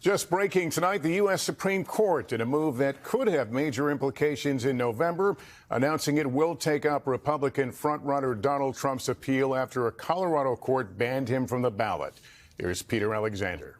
Just breaking tonight, the U.S. Supreme Court, in a move that could have major implications in November, announcing it will take up Republican frontrunner Donald Trump's appeal after a Colorado court banned him from the ballot. Here's Peter Alexander.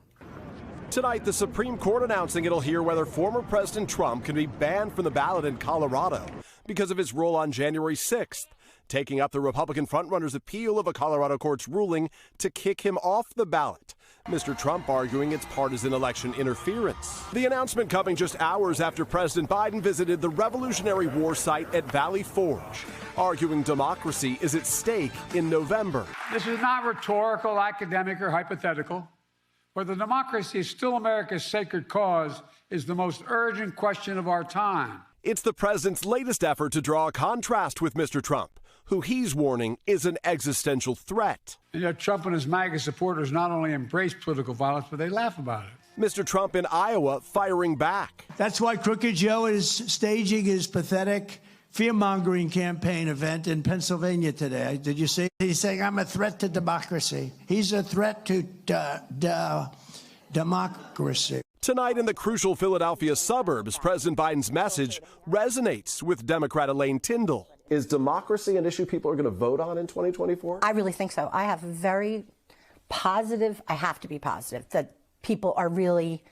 Tonight, the Supreme Court announcing it'll hear whether former President Trump can be banned from the ballot in Colorado because of his role on January 6th, taking up the Republican frontrunner's appeal of a Colorado court's ruling to kick him off the ballot. Mr. Trump arguing it's partisan election interference. The announcement coming just hours after President Biden visited the Revolutionary War site at Valley Forge, arguing democracy is at stake in November. This is not rhetorical, academic, or hypothetical. Whether democracy is still America's sacred cause is the most urgent question of our time. It's the president's latest effort to draw a contrast with Mr. Trump, who he's warning is an existential threat. And yet Trump and his MAGA supporters not only embrace political violence, but they laugh about it. Mr. Trump in Iowa firing back. That's why Crooked Joe is staging his pathetic fear-mongering campaign event in Pennsylvania today. Did you see? He's saying, I'm a threat to democracy. He's a threat to democracy. Tonight in the crucial Philadelphia suburbs, President Biden's message resonates with Democrat Elaine Tyndall. Is democracy an issue people are going to vote on in 2024? I really think so. I have a very positive, I have to be positive, that people are really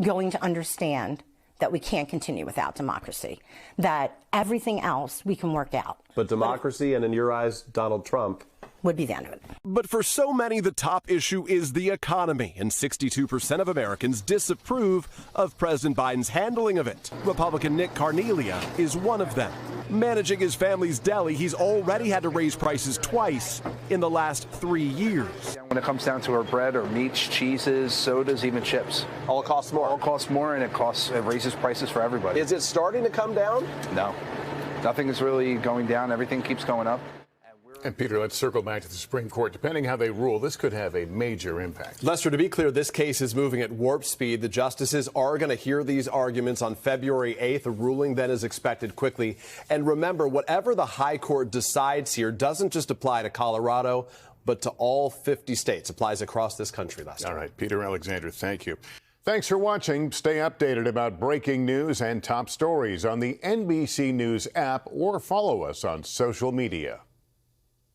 going to understand that we can't continue without democracy, that everything else we can work out. But democracy, and in your eyes, Donald Trump, would be the end of it. But for so many, the top issue is the economy, and 62% of Americans disapprove of President Biden's handling of it. Republican Nick Carnelia is one of them. Managing his family's deli, he's already had to raise prices twice in the last 3 years. When it comes down to our bread, our meats, cheeses, sodas, even chips. all costs more. All costs more, and it raises prices for everybody. Is it starting to come down? No. Nothing is really going down. Everything keeps going up. And Peter, let's circle back to the Supreme Court. Depending how they rule, this could have a major impact. Lester, to be clear, this case is moving at warp speed. The justices are going to hear these arguments on February 8th. A ruling then is expected quickly. And remember, whatever the high court decides here doesn't just apply to Colorado, but to all 50 states. Applies across this country, Lester. All right, Peter Alexander, thank you. Thanks for watching. Stay updated about breaking news and top stories on the NBC News app or follow us on social media.